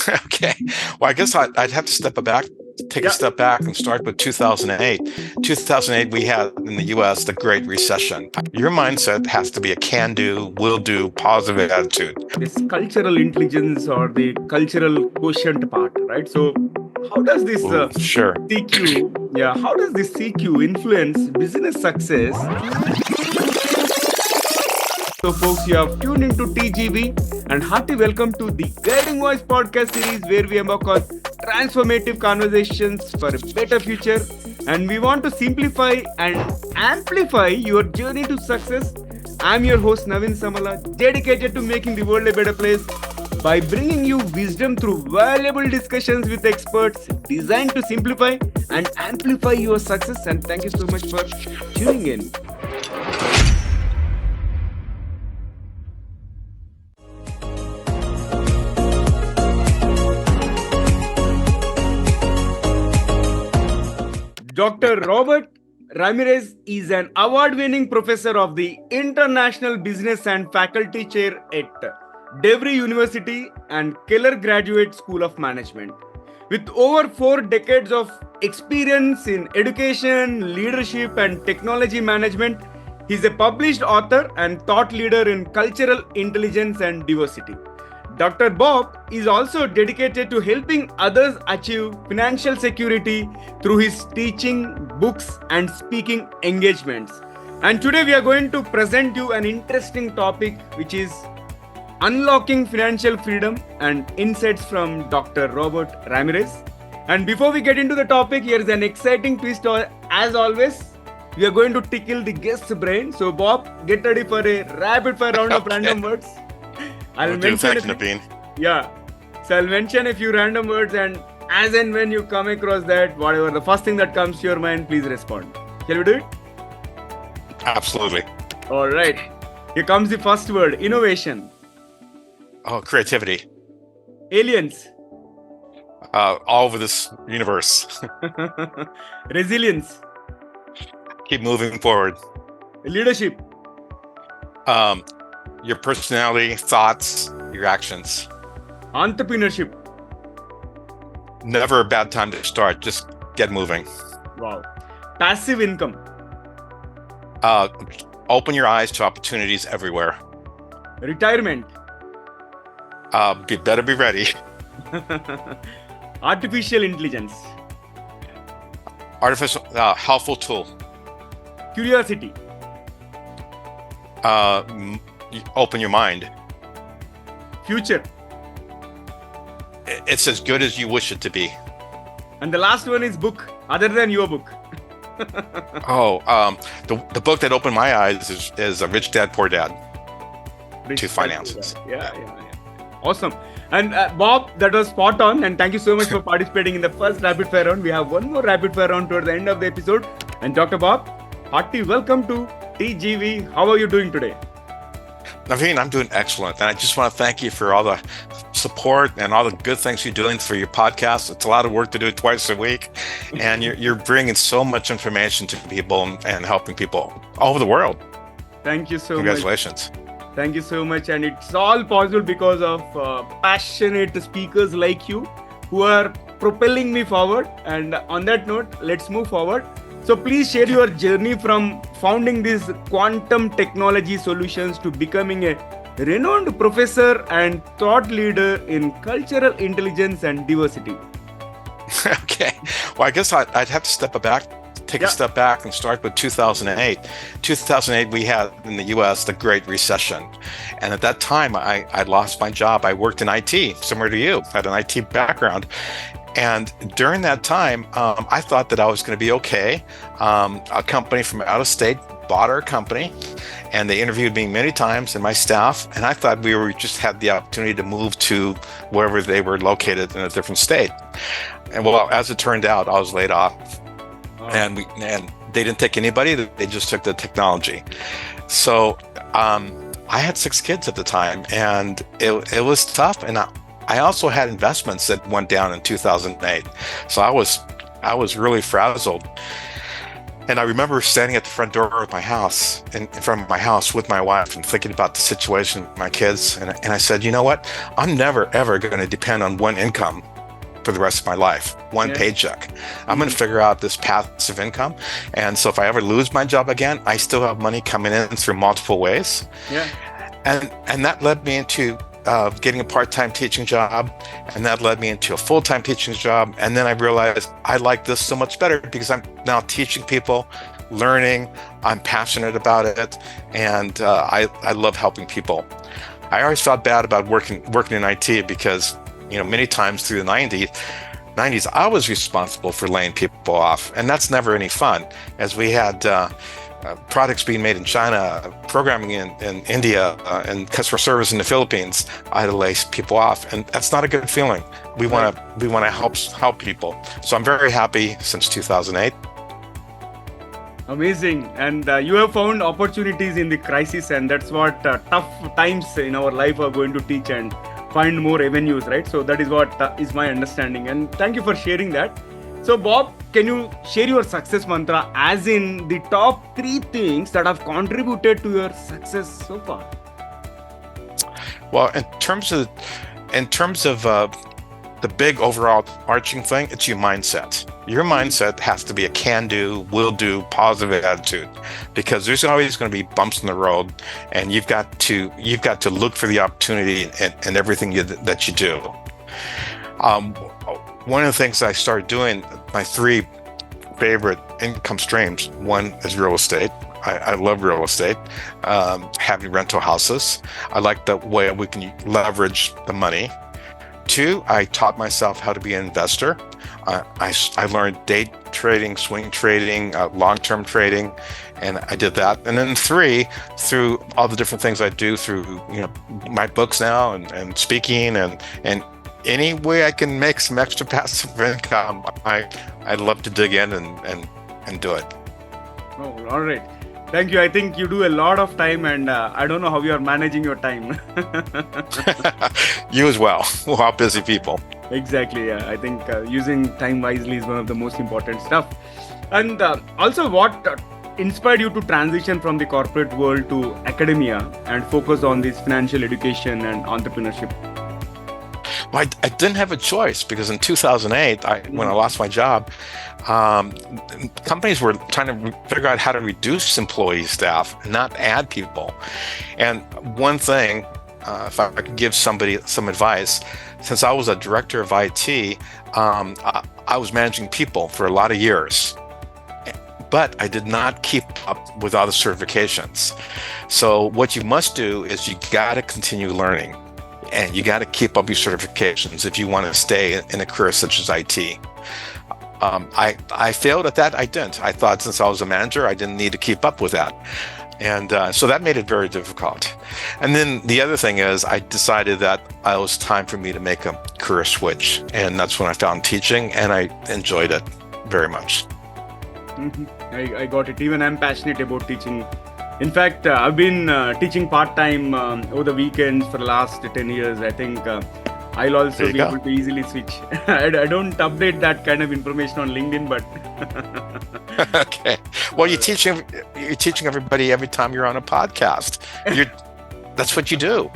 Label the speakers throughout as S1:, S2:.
S1: Okay. Well, I guess I'd have to take a
S2: Yeah,
S1: step back and start with 2008. 2008, we had in the US the Great Recession. Your mindset has to be a can-do, will-do, positive attitude.
S2: this cultural intelligence or the cultural quotient part, right? So, how does this
S1: Ooh, sure.
S2: CQ, yeah, how does this CQ influence business success? So, folks, you have tuned into TGV and hearty welcome to the Guiding Voice podcast series where we embark on transformative conversations for a better future. And we want to simplify and amplify your journey to success. I'm your host, Naveen Samala, dedicated to making the world a better place by bringing you wisdom through valuable discussions with experts designed to simplify and amplify your success. And thank you so much for tuning in. Dr. Robert Ramirez is an award winning professor of the International Business and Faculty Chair at DeVry University and Keller Graduate School of Management. With over 4 decades of experience in education, leadership, and technology management, he is a published author and thought leader in cultural intelligence and diversity. Dr. Bob is also dedicated to helping others achieve financial security through his teaching, books, and speaking engagements. And today we are going to present you an interesting topic, which is unlocking financial freedom and insights from Dr. Robert Ramirez. And before we get into the topic, here is an exciting twist. As always, we are going to tickle the guest's brain. So, Bob, get ready for a rapid fire round of random words. I'll mention
S1: Naveen.
S2: Yeah. So I'll mention a few random words, and as and when you come across that, whatever the first thing that comes to your mind, please respond. Shall we do it?
S1: Absolutely.
S2: All right. Here comes the first word: innovation,
S1: Oh, creativity.
S2: aliens,
S1: All over this universe.
S2: resilience,
S1: Keep moving forward.
S2: leadership,
S1: Um, your personality, thoughts, your actions.
S2: entrepreneurship.
S1: Never a bad time to start. Just get moving.
S2: Wow. Passive income,
S1: Uh, Open your eyes to opportunities everywhere.
S2: retirement,
S1: Better be ready.
S2: artificial intelligence,
S1: Artificial, helpful tool.
S2: curiosity,
S1: Open your mind.
S2: future.
S1: It's as good as you wish it to be.
S2: And the last one is book, other than your book.
S1: The book that opened my eyes is Rich Dad Poor Dad. To finances.
S2: Yeah. Awesome. And Bob, that was spot on. And thank you so much for participating in the first rapid fire round. We have one more rapid fire round toward the end of the episode. And Dr. Bob, hearty welcome to TGV. How are you doing today?
S1: Naveen, I'm doing excellent. And I just want to thank you for all the support and all the good things you're doing for your podcast. It's a lot of work to do it twice a week. And you're bringing so much information to people and helping people all over the world.
S2: Thank you so
S1: Congratulations.
S2: much. Thank you so much. And it's all possible because of passionate speakers like you who are propelling me forward. And on that note, let's move forward. So please share your journey from founding these quantum technology solutions to becoming a renowned professor and thought leader in cultural intelligence and diversity.
S1: Okay. Well, I guess I'd have to take a step back and start with 2008. 2008, we had in the US the Great Recession. And at that time, I lost my job. I worked in IT, similar to you, had an IT background. And during that time, I thought that I was going to be okay. A company from out of state bought our company, and they interviewed me many times and my staff. And I thought just had the opportunity to move to wherever they were located in a different state. And well, as it turned out, I was laid off, and they didn't take anybody. They just took the technology. So I had 6 kids at the time, and it was tough. And I also had investments that went down in 2008. So I was really frazzled. And I remember standing at the front door of my house, in front of my house with my wife and thinking about the situation, my kids. And I said, you know what? I'm never, ever going to depend on one income for the rest of my life, one paycheck. I'm going to figure out this passive income. And so if I ever lose my job again, I still have money coming in through multiple ways.
S2: Yeah.
S1: And that led me into getting a part-time teaching job, and that led me into a full-time teaching job. And then I realized I like this so much better because I'm now teaching people, learning. I'm passionate about it, and I love helping people. I always felt bad about working in IT because, you know, many times through the 90s, I was responsible for laying people off, and that's never any fun. As we had products being made in China, programming in India, and customer service in the Philippines, I had to lay people off, and that's not a good feeling. We want to help people. So I'm very happy since 2008.
S2: Amazing. And you have found opportunities in the crisis, and that's what tough times in our life are going to teach, and find more avenues, right? So that is what is my understanding, and thank you for sharing that. So Bob, can you share your success mantra, as in the top 3 things that have contributed to your success so far?
S1: Well, in terms of the big overall arching thing, it's your mindset. Your mindset has to be a can-do, will-do, positive attitude, because there's always going to be bumps in the road, and you've got to look for the opportunity in everything that you do. One of the things I started doing, my 3 favorite income streams. One is real estate. I love real estate. Having rental houses. I like the way we can leverage the money. 2, I taught myself how to be an investor. I learned day trading, swing trading, long-term trading, and I did that. And then 3, through all the different things I do, through, you know, my books now and speaking and any way I can make some extra passive income, I'd love to dig in and do it.
S2: Oh, all right. Thank you. I think you do a lot of time, and I don't know how you are managing your time.
S1: You as well. We're all busy people.
S2: Exactly. Yeah. I think using time wisely is one of the most important stuff. And also, what inspired you to transition from the corporate world to academia and focus on this financial education and entrepreneurship?
S1: Well, I didn't have a choice, because in 2008, when I lost my job, companies were trying to figure out how to reduce employee staff, not add people. And one thing, if I could give somebody some advice, since I was a director of IT, I was managing people for a lot of years, but I did not keep up with all the certifications. So what you must do is you got to continue learning. And you got to keep up your certifications if you want to stay in a career such as IT. I failed at that. I didn't. I thought since I was a manager, I didn't need to keep up with that. And so that made it very difficult. And then the other thing is, I decided that it was time for me to make a career switch. And that's when I found teaching, and I enjoyed it very much.
S2: Mm-hmm. I got it. Even I'm passionate about teaching. In fact, I've been teaching part-time over the weekends for the last 10 years. I think I'll also be able to easily switch. I don't update that kind of information on LinkedIn, but...
S1: Okay. Well, you're teaching everybody every time you're on a podcast. That's what you do.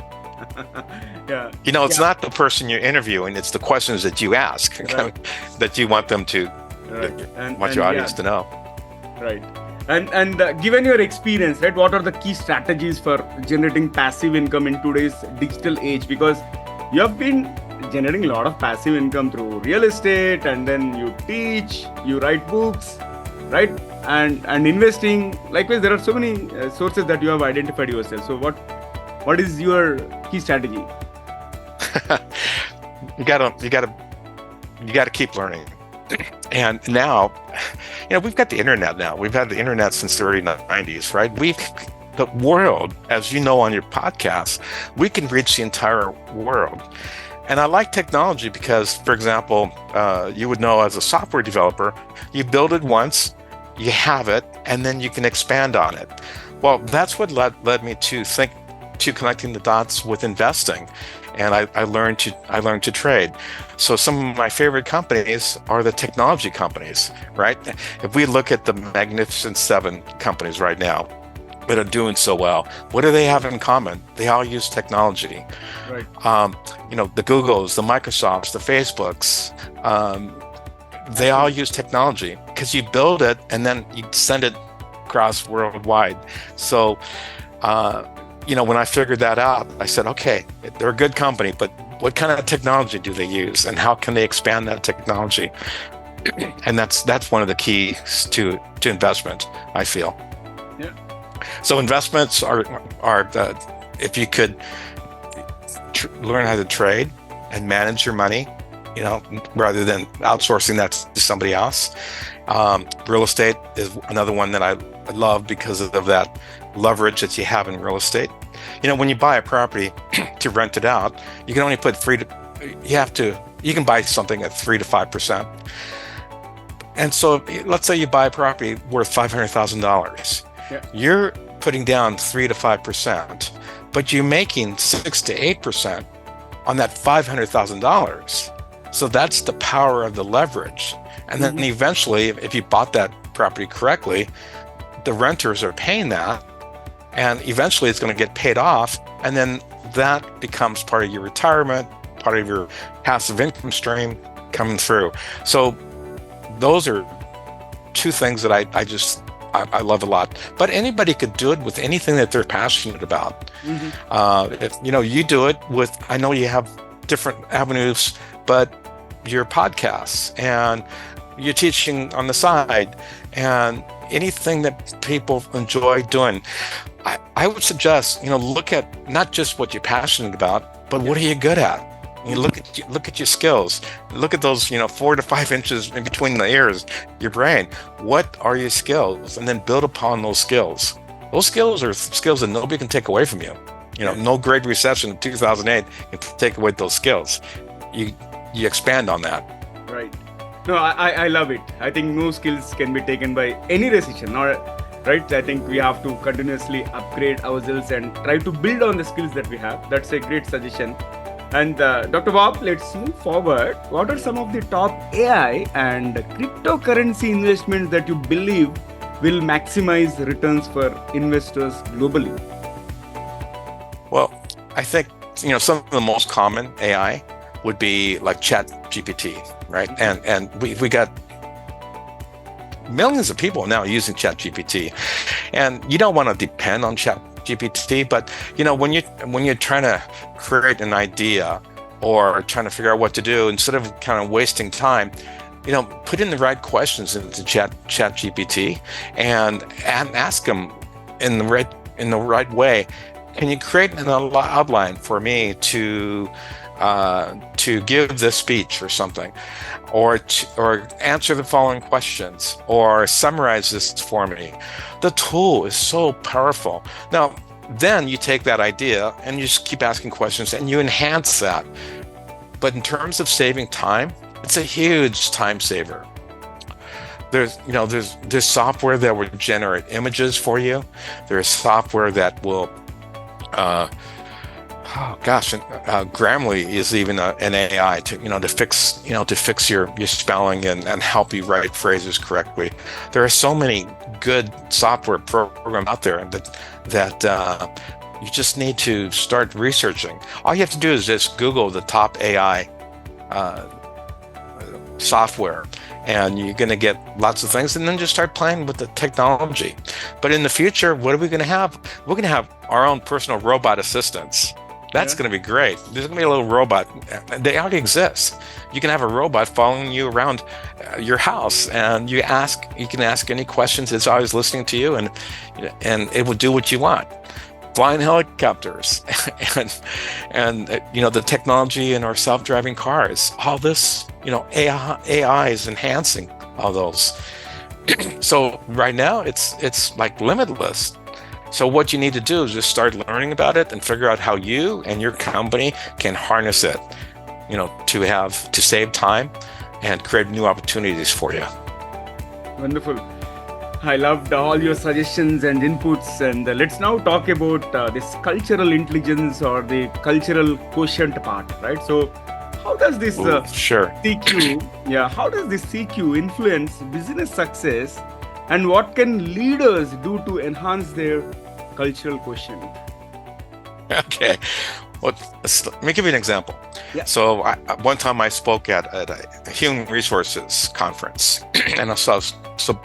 S2: Yeah.
S1: You know, it's not the person you're interviewing, it's the questions that you ask that you want them to, want your audience to know.
S2: Right. And given your experience, right, what are the key strategies for generating passive income in today's digital age? Because you have been generating a lot of passive income through real estate, and then you teach, you write books, right? And investing. Likewise, there are so many sources that you have identified yourself. So what is your key strategy?
S1: You gotta keep learning. And now, you know, we've got the internet now. We've had the internet since the early 90s, right? The world, as you know on your podcast, we can reach the entire world. And I like technology because, for example, you would know as a software developer, you build it once, you have it, and then you can expand on it. Well, that's what led me to connecting the dots with investing. and I learned to trade. So some of my favorite companies are the technology companies, right? If we look at the Magnificent Seven companies right now that are doing so well, what do they have in common? They all use technology.
S2: Right.
S1: The Googles, the Microsofts, the Facebooks, they all use technology because you build it and then you send it across worldwide. So, when I figured that out, I said, okay, they're a good company, but what kind of technology do they use and how can they expand that technology? And that's one of the keys to investment, I feel.
S2: Yeah.
S1: So investments are if you could learn how to trade and manage your money, rather than outsourcing that to somebody else. Real estate is another one that I love because of that leverage that you have in real estate. When you buy a property to rent it out, you can only put you can buy something at 3 to 5%. And so let's say you buy a property worth $500,000.
S2: Yeah.
S1: You're putting down 3 to 5%, but you're making 6 to 8% on that $500,000. So that's the power of the leverage. And then eventually, if you bought that property correctly, the renters are paying that, and eventually it's going to get paid off. And then that becomes part of your retirement, part of your passive income stream coming through. So those are two things that I love a lot. But anybody could do it with anything that they're passionate about. If you do it with, I know you have different avenues, but your podcasts and you're teaching on the side and anything that people enjoy doing, I would suggest, look at not just what you're passionate about, but what are you good at? You look at your skills. Look at those, 4 to 5 inches in between the ears, your brain. What are your skills? And then build upon those skills. Those skills are skills that nobody can take away from you. No Great Recession in 2008 can take away those skills. You expand on that.
S2: Right. No, I love it. I think no skills can be taken by any recession. Right. I think we have to continuously upgrade ourselves and try to build on the skills that we have. That's a great suggestion. And Dr. Bob, let's move forward. What are some of the top AI and cryptocurrency investments that you believe will maximize returns for investors globally?
S1: Well, I think, some of the most common AI would be like ChatGPT, right? And we got millions of people now using ChatGPT, and you don't want to depend on ChatGPT, but when you're trying to create an idea or trying to figure out what to do, instead of kind of wasting time, put in the right questions into ChatGPT and ask them in the right way. Can you create an outline for me to give this speech or something, or answer the following questions, or summarize this for me? The tool is so powerful. Now, then you take that idea and you just keep asking questions and you enhance that. But in terms of saving time, it's a huge time saver. There's software that will generate images for you. There's software that will Grammarly is even an AI to fix your spelling and help you write phrases correctly. There are so many good software programs out there that you just need to start researching. All you have to do is just Google the top AI software, and you're going to get lots of things, and then just start playing with the technology. But in the future, what are we going to have? We're going to have our own personal robot assistants. That's going to be great. There's going to be a little robot. They already exist. You can have a robot following you around your house, and you can ask any questions. It's always listening to you, and it will do what you want. Flying helicopters, and the technology in our self-driving cars. All this, AI is enhancing all those. So right now, it's like limitless. So what you need to do is just start learning about it and figure out how you and your company can harness it, to save time and create new opportunities for you.
S2: Wonderful. I loved all your suggestions and inputs. And let's now talk about this cultural intelligence or the cultural quotient part, right? So, how does this
S1: Sure.
S2: CQ, yeah, how does this CQ influence business success, and what can leaders do to enhance their cultural quotient?
S1: Okay. Well, let me give you an example.
S2: Yeah.
S1: So one time I spoke at a human resources conference, and I saw so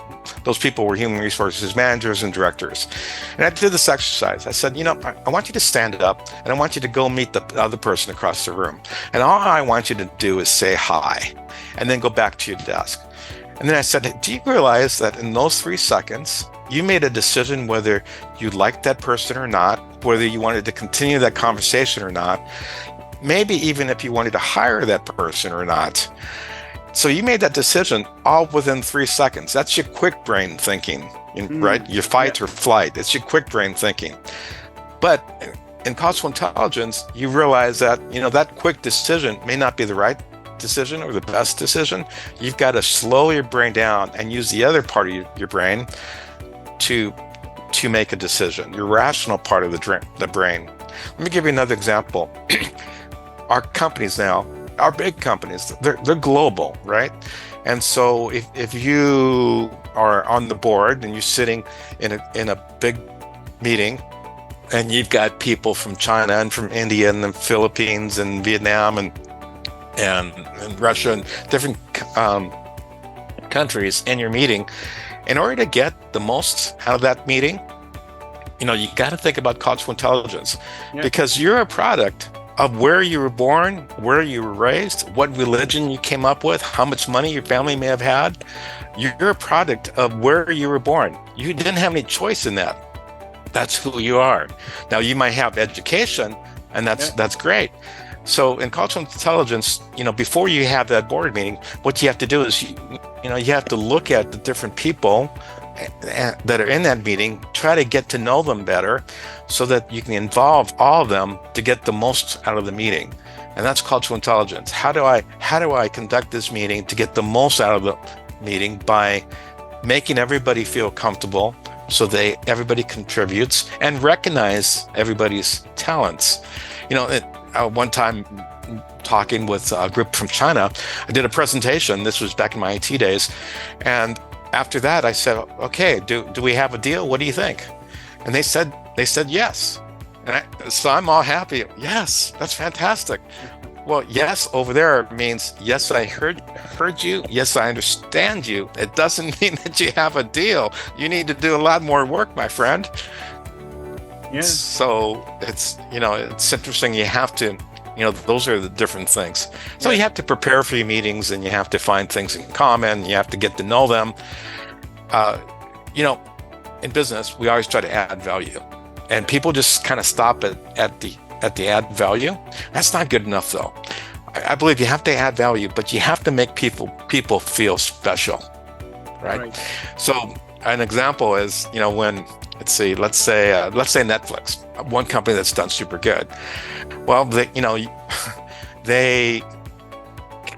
S1: those people were human resources managers and directors. And I did this exercise. I said, I want you to stand up and I want you to go meet the other person across the room. And all I want you to do is say hi and then go back to your desk. And then I said, do you realize that in those 3 seconds, you made a decision whether you liked that person or not, whether you wanted to continue that conversation or not, maybe even if you wanted to hire that person or not. So you made that decision all within 3 seconds. That's your quick brain thinking, right? Your fight or flight. It's your quick brain thinking. But in cultural intelligence, you realize that, that quick decision may not be the right decision or the best decision. You've got to slow your brain down and use the other part of your brain to make a decision, your rational part of the brain. Let me give you another example. Our companies now, our big companies, they're global, right? And so if you are on the board and you're sitting in a big meeting and you've got people from China and from India and the Philippines and Vietnam and Russia and different countries in your meeting, in order to get the most out of that meeting, you got to think about cultural intelligence, because you're a product of where you were born, where you were raised, what religion you came up with, how much money your family may have had. You're a product of where you were born. You didn't have any choice in that. That's who you are. Now you might have education, and that's great. So in cultural intelligence, before you have that board meeting, what you have to do is, you have to look at the different people that are in that meeting, try to get to know them better so that you can involve all of them to get the most out of the meeting. And that's cultural intelligence. How do I conduct this meeting to get the most out of the meeting by making everybody feel comfortable so everybody contributes and recognize everybody's talents. One time talking with a group from China, I did a presentation. This was back in my IT days. And after that, I said, okay, do we have a deal? What do you think? And they said yes. And so I'm all happy. Yes, that's fantastic. Well, yes over there means, yes, I heard you. Yes, I understand you. It doesn't mean that you have a deal. You need to do a lot more work, my friend. Yeah. So it's interesting. You have to, those are the different things. So you have to prepare for your meetings, and you have to find things in common. You have to get to know them. In business, we always try to add value, and people just kind of stop at the add value. That's not good enough, though. I believe you have to add value, but you have to make people feel special, right? So an example is, when let's say Netflix, one company that's done super good. Well, they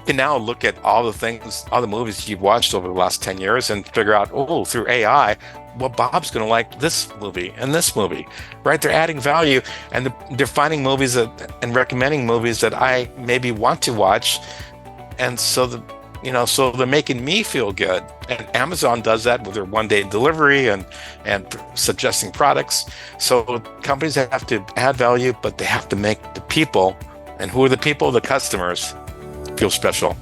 S1: can now look at all the movies you've watched over the last 10 years and figure out, through AI, well, Bob's going to like this movie and this movie, right? They're adding value, and they're finding movies and recommending movies that I maybe want to watch. And so they're making me feel good. And Amazon does that with their one-day delivery and suggesting products. So companies have to add value, but they have to make the people, and who are the people? The customers, feel special.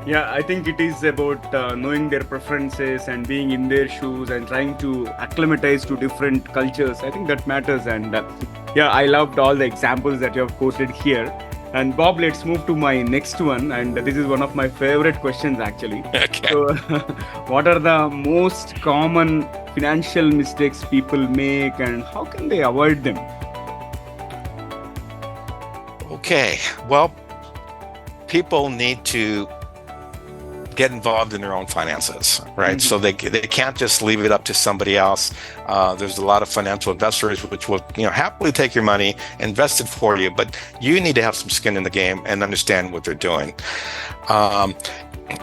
S2: Yeah, I think it is about knowing their preferences and being in their shoes and trying to acclimatize to different cultures. I think that matters. And I loved all the examples that you have quoted here. And Bob, let's move to my next one. And this is one of my favorite questions, actually.
S1: Okay.
S2: So, what are the most common financial mistakes people make, and how can they avoid them?
S1: Okay. Well, people need to get involved in their own finances, right? Mm-hmm. So they can't just leave it up to somebody else. There's a lot of financial investors which will happily take your money, invest it for you, but you need to have some skin in the game and understand what they're doing.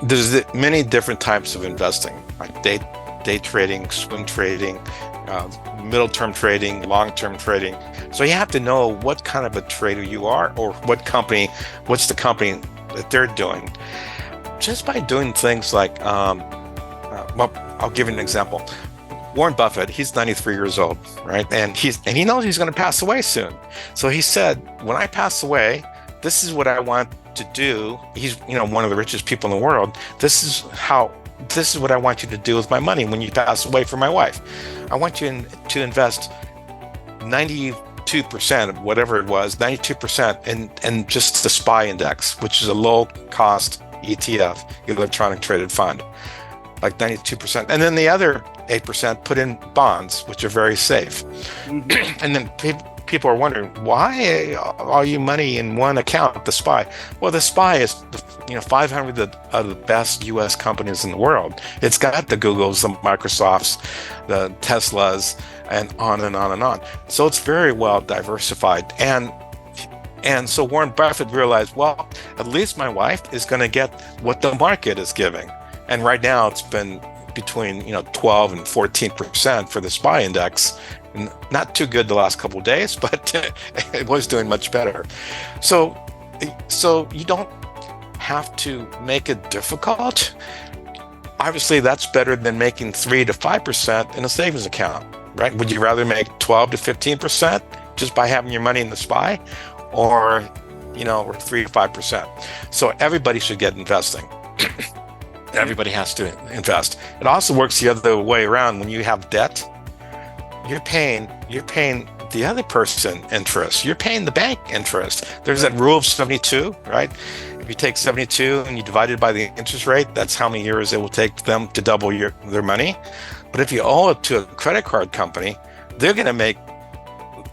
S1: There's many different types of investing, like day trading, swing trading, middle-term trading, long-term trading. So you have to know what kind of a trader you are, or what's the company that they're doing. Just by doing things like, well, I'll give you an example. Warren Buffett, he's 93 years old, right? And he knows he's going to pass away soon. So he said, when I pass away, this is what I want to do. He's, one of the richest people in the world. This is what I want you to do with my money when you pass away for my wife. I want you to invest 92% of whatever it was, 92% in just the SPY index, which is a low cost ETF, electronic traded fund, like 92%. And then the other 8% put in bonds, which are very safe. Mm-hmm. And then people are wondering, why all you money in one account, the SPY? Well, the SPY is 500 of the best US companies in the world. It's got the Googles, the Microsofts, the Teslas, and on and on and on. So it's very well diversified. And so Warren Buffett realized, well, at least my wife is going to get what the market is giving. And right now it's been between 12 and 14% for the SPY index. Not too good the last couple of days, but it was doing much better. So you don't have to make it difficult. Obviously, that's better than making 3 to 5% in a savings account, right? Would you rather make 12 to 15% just by having your money in the SPY, or 3 to 5%? So everybody should get investing. Everybody has to invest. It also works the other way around. When you have debt, you're paying the other person interest. You're paying the bank interest. There's that rule of 72, right? If you take 72 and you divide it by the interest rate, that's how many years it will take them to double their money. But if you owe it to a credit card company, they're going to make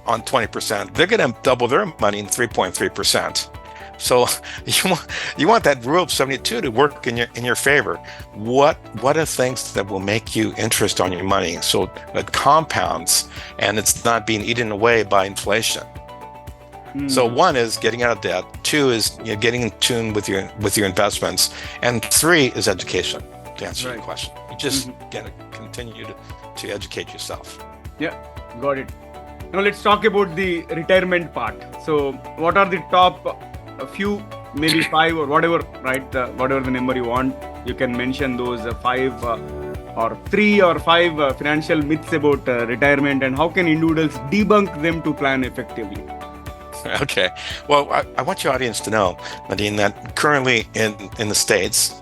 S1: on 20%. They're going to double their money in 3.3%. So you want that rule of 72 to work in your favor. What are things that will make you interest on your money so it compounds and it's not being eaten away by inflation? So one is getting out of debt. Two is getting in tune with your investments, and three is education. To answer your question, you just gotta continue to educate yourself.
S2: Yeah, got it. Now let's talk about the retirement part. So what are the top a few, maybe 5 or whatever, right? Whatever the number you want, you can mention those 5 or 3 or 5 financial myths about retirement, and how can individuals debunk them to plan effectively?
S1: Okay. Well, I want your audience to know, Naveen, that currently in the States,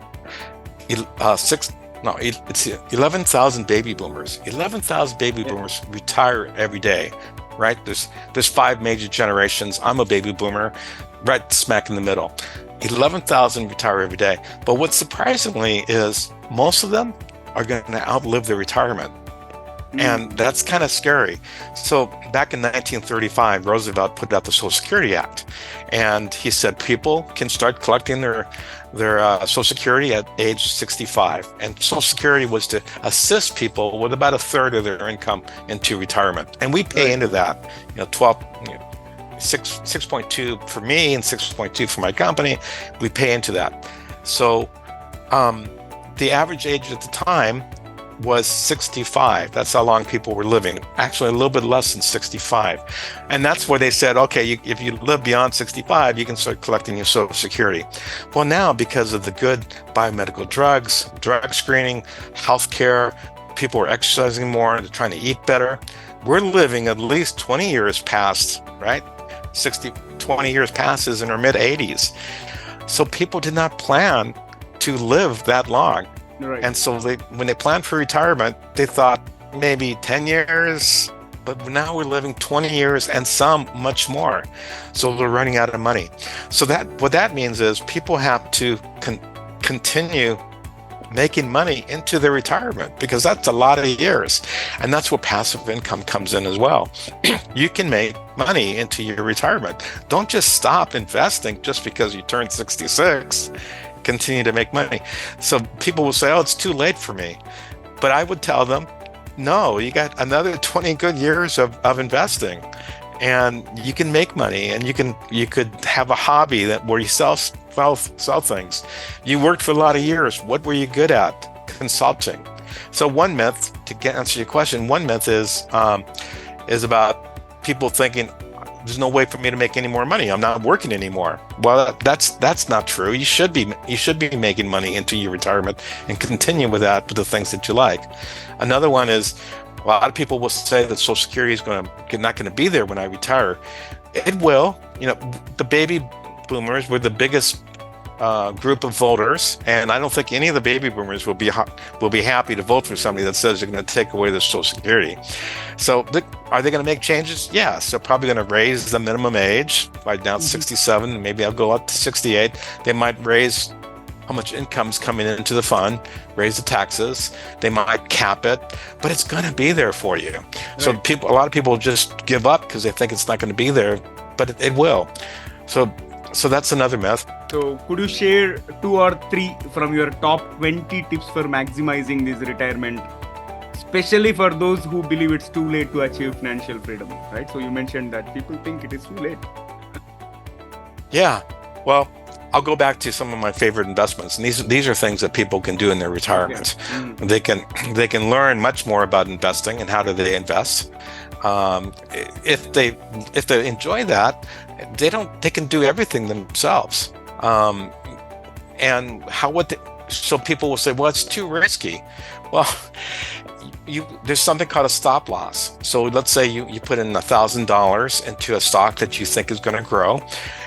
S1: it's 11,000 baby boomers. 11,000 baby boomers retire every day, right? There's 5 major generations. I'm a baby boomer, right smack in the middle. 11,000 retire every day. But what's surprisingly is most of them are going to outlive their retirement. And that's kind of scary. So back in 1935, Roosevelt put out the Social Security Act. And he said people can start collecting their Social Security at age 65. And Social Security was to assist people with about a third of their income into retirement. And we pay into that, 6.2 for me and 6.2 for my company. We pay into that. So the average age at the time was 65. That's how long people were living. Actually, a little bit less than 65. And that's where they said, okay, if you live beyond 65, you can start collecting your Social Security. Well, now, because of the good biomedical drugs, drug screening, healthcare, people are exercising more, they're trying to eat better. We're living at least 20 years past, right? 20 years past is in our mid 80s. So people did not plan to live that long. Right. And so when they planned for retirement, they thought maybe 10 years, but now we're living 20 years and some much more. So they're running out of money. So what that means is people have to continue making money into their retirement, because that's a lot of years. And that's where passive income comes in as well. You can make money into your retirement. Don't just stop investing just because you turned 66. Continue to make money. So people will say, oh, it's too late for me. But I would tell them, no, you got another 20 good years of investing, and you can make money, and you could have a hobby where you sell sell things. You worked for a lot of years. What were you good at? Consulting. So one myth, to answer your question, one myth is about people thinking, there's no way for me to make any more money. I'm not working anymore. Well, that's not true. You should be making money into your retirement and continue with that, with the things that you like. Another one is, a lot of people will say that Social Security is not going to be there when I retire. It will. The baby boomers were the biggest group of voters, and I don't think any of the baby boomers will be happy to vote for somebody that says they're going to take away their Social Security. So are they going to make changes? Yes. They're probably going to raise the minimum age. Right now it's 67, maybe I'll go up to 68. They might raise how much income's coming into the fund, raise the taxes. They might cap it, but it's going to be there for you. Right. So a lot of people just give up because they think it's not going to be there, but it will. So that's another myth.
S2: So could you share 2 or 3 from your top 20 tips for maximizing this retirement, especially for those who believe it's too late to achieve financial freedom, right? So you mentioned that people think it is too late.
S1: Yeah. Well, I'll go back to some of my favorite investments, and these are things that people can do in their retirement. Okay. They can learn much more about investing and how do they invest. If they enjoy that, they can do everything themselves. So people will say, well, it's too risky. Well, there's something called a stop loss. So let's say you put in $1,000 into a stock that you think is going to grow,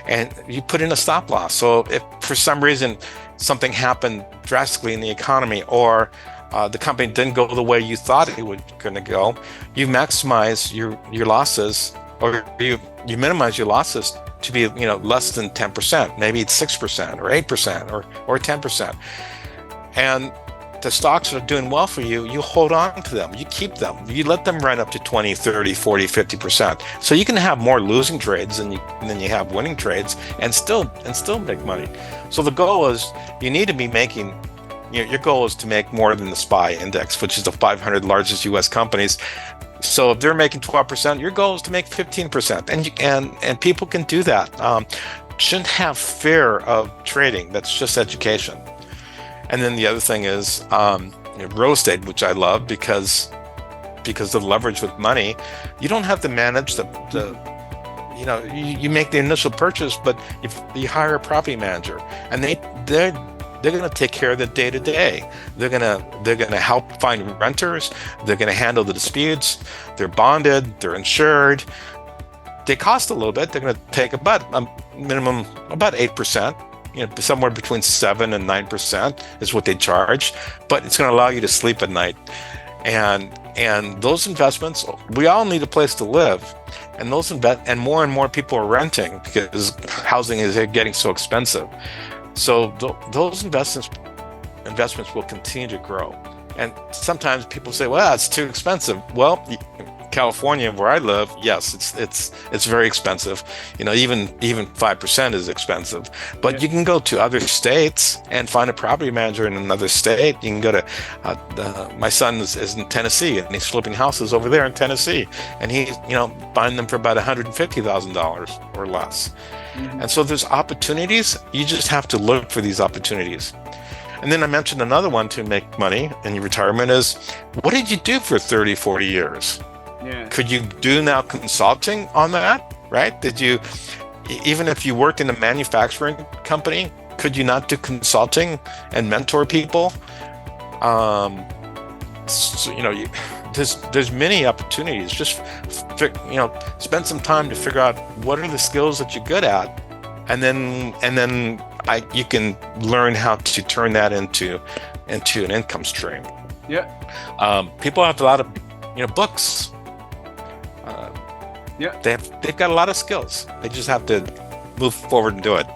S1: and you put in a stop loss. So if for some reason something happened drastically in the economy, or the company didn't go the way you thought it was going to go, you maximize your losses, or you minimize your losses to be less than 10%. Maybe it's 6% or 8% or 10%. And the stocks are doing well for you, you hold on to them, you keep them, you let them run up to 20, 30, 40, 50%. So you can have more losing trades than you have winning trades and still make money. So the goal is you need to be making, your goal is to make more than the SPY index, which is the 500 largest US companies. So if they're making 12%, your goal is to make 15%, and people can do that. Shouldn't have fear of trading. That's just education. And then the other thing is real estate, which I love because of the leverage with money. You don't have to manage you make the initial purchase, but if you hire a property manager, and they're going to take care of the day to day. They're going to help find renters. They're going to handle the disputes. They're bonded. They're insured. They cost a little bit. They're going to take about a minimum about 8%. Somewhere between 7 and 9% is what they charge, but it's going to allow you to sleep at night. And those investments, we all need a place to live, and and more people are renting because housing is getting so expensive. So those investments will continue to grow. And sometimes people say, well, it's too expensive. Well, California, where I live, yes, it's very expensive. Even 5% is expensive. But you can go to other states and find a property manager in another state. You can go to my son is in Tennessee, and he's flipping houses over there in Tennessee, and he's buying them for about $150,000 or less. Mm-hmm. And so there's opportunities. You just have to look for these opportunities. And then I mentioned another one to make money in your retirement is, what did you do for 30, 40 years? Yeah. Could you do now consulting on that, right? Even if you worked in a manufacturing company, could you not do consulting and mentor people? There's many opportunities. Just spend some time to figure out what are the skills that you're good at, and then you can learn how to turn that into an income stream. Yeah. People have a lot of books. They've got a lot of skills. They just have to move forward and do it.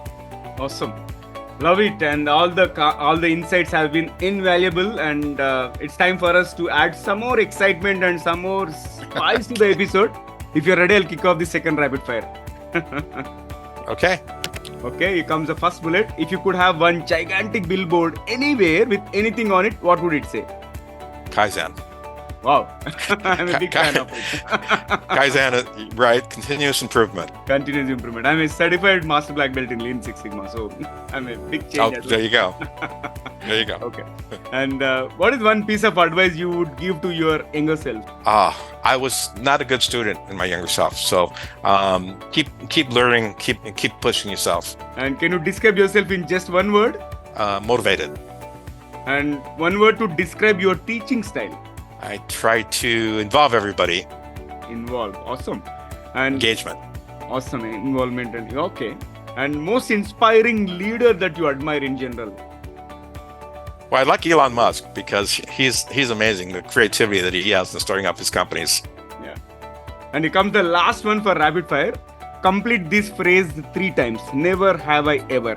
S2: Awesome. Love it, and all the insights have been invaluable, and it's time for us to add some more excitement and some more spice to the episode. If you're ready, I'll kick off the second rapid fire.
S1: Okay,
S2: here comes the first bullet. If you could have one gigantic billboard anywhere with anything on it, what would it say?
S1: Kaizen.
S2: Wow. I'm a big fan of it.
S1: Kaizen, right? Continuous improvement.
S2: Continuous improvement. I'm a certified master black belt in Lean Six Sigma, so I'm a big change.
S1: Oh, there you go. There you go.
S2: Okay. And what is one piece of advice you would give to your younger self?
S1: I was not a good student in my younger self, so keep learning, keep pushing yourself.
S2: And can you describe yourself in just one word?
S1: Motivated.
S2: And one word to describe your teaching style?
S1: I try to involve everybody.
S2: Involve. Awesome. And
S1: engagement.
S2: Awesome. Involvement. And okay. And most inspiring leader that you admire in general?
S1: Well, I like Elon Musk because he's amazing. The creativity that he has in starting up his companies.
S2: Yeah. And here comes the last one for rapid fire. Complete this phrase 3 times. Never have I ever.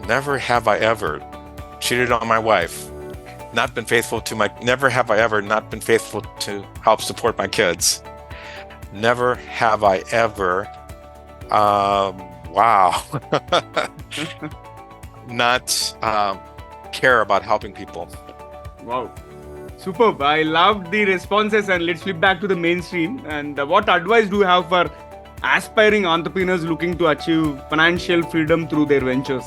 S1: Never have I ever cheated on my wife. Not been faithful to my. Never have I ever not been faithful to help support my kids. Never have I ever. Wow. Not care about helping people.
S2: Wow. Superb. I loved the responses, and let's flip back to the mainstream. And what advice do you have for aspiring entrepreneurs looking to achieve financial freedom through their ventures?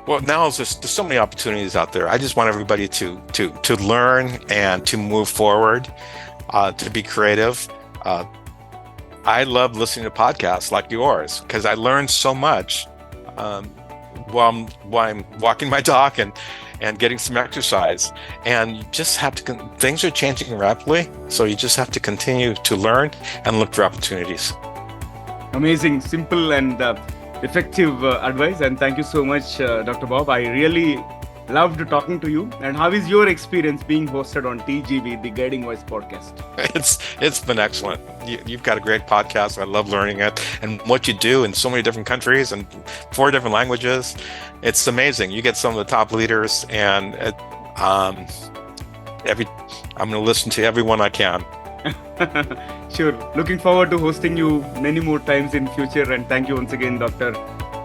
S1: Well, now there's so many opportunities out there. I just want everybody to learn and to move forward, to be creative. I love listening to podcasts like yours because I learn so much while I'm walking my dog and getting some exercise. And you just have to. Things are changing rapidly, so you just have to continue to learn and look for opportunities.
S2: Amazing, simple and effective advice, and thank you so much, Dr. Bob. I really loved talking to you. And how is your experience being hosted on TGV, the Guiding Voice podcast?
S1: It's been excellent. You've got a great podcast. I love learning it and what you do in so many different countries and 4 different languages. It's amazing. You get some of the top leaders, and I'm going to listen to everyone I can.
S2: Sure. Looking forward to hosting you many more times in future. And thank you once again, Dr.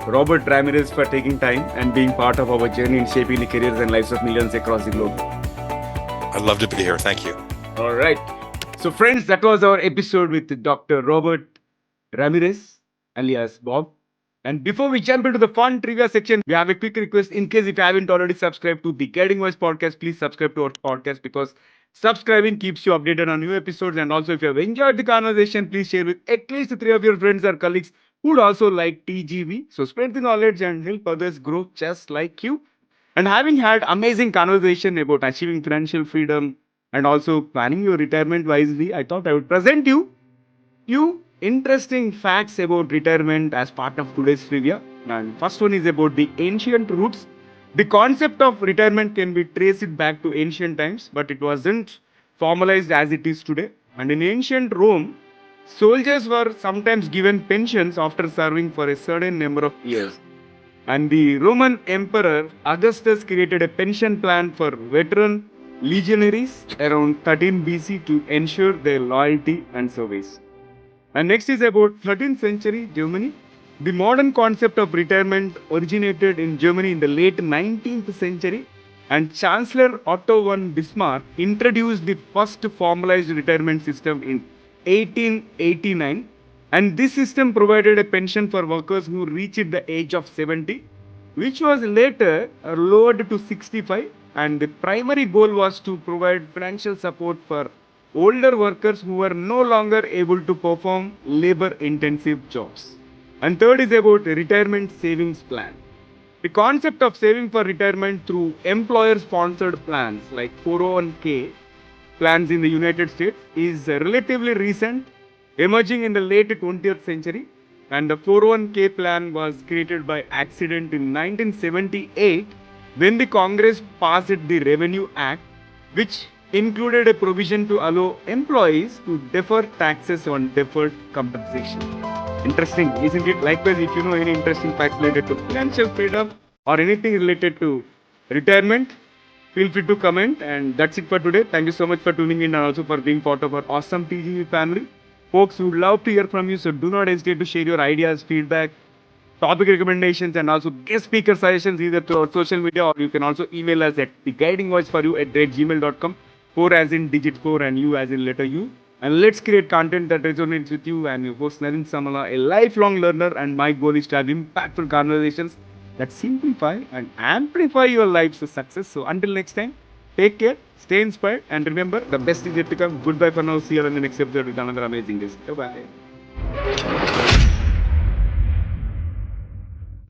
S2: Robert Ramirez, for taking time and being part of our journey in shaping the careers and lives of millions across the globe.
S1: I'd love to be here. Thank you.
S2: All right. So friends, that was our episode with Dr. Robert Ramirez, alias Bob. And before we jump into the fun trivia section, we have a quick request. In case if you haven't already subscribed to the Guiding Voice podcast, please subscribe to our podcast, because subscribing keeps you updated on new episodes. And also, if you have enjoyed the conversation, please share with at least 3 of your friends or colleagues who would also like TGV. So spread the knowledge and help others grow just like you. And having had amazing conversation about achieving financial freedom and also planning your retirement wisely, I thought I would present you few interesting facts about retirement as part of today's trivia. And first one is about the ancient roots. The concept of retirement can be traced back to ancient times, but it wasn't formalized as it is today. And in ancient Rome, soldiers were sometimes given pensions after serving for a certain number of years. And the Roman Emperor Augustus created a pension plan for veteran legionaries around 13 BC to ensure their loyalty and service. And next is about 13th century Germany. The modern concept of retirement originated in Germany in the late 19th century, and Chancellor Otto von Bismarck introduced the first formalized retirement system in 1889. And this system provided a pension for workers who reached the age of 70, which was later lowered to 65. And the primary goal was to provide financial support for older workers who were no longer able to perform labor-intensive jobs. And third is about retirement savings plan. The concept of saving for retirement through employer-sponsored plans like 401k plans in the United States is relatively recent, emerging in the late 20th century. And the 401k plan was created by accident in 1978 when the Congress passed the Revenue Act, which included a provision to allow employees to defer taxes on deferred compensation. Interesting, isn't it? Likewise, if you know any interesting facts related to financial freedom or anything related to retirement, feel free to comment. And that's it for today. Thank you so much for tuning in and also for being part of our awesome TGV family. Folks, we would love to hear from you, so do not hesitate to share your ideas, feedback, topic recommendations, and also guest speaker suggestions either to our social media, or you can also email us at theguidingvoiceforyou@gmail.com. 4 as in digit 4 and you as in letter U. And let's create content that resonates with you. And your host Naveen Samala, a lifelong learner, and my goal is to have impactful conversations that simplify and amplify your life's success. So until next time, take care, stay inspired, and remember, the best is yet to come. Goodbye for now. See you on the next episode with another amazing guest. Bye bye.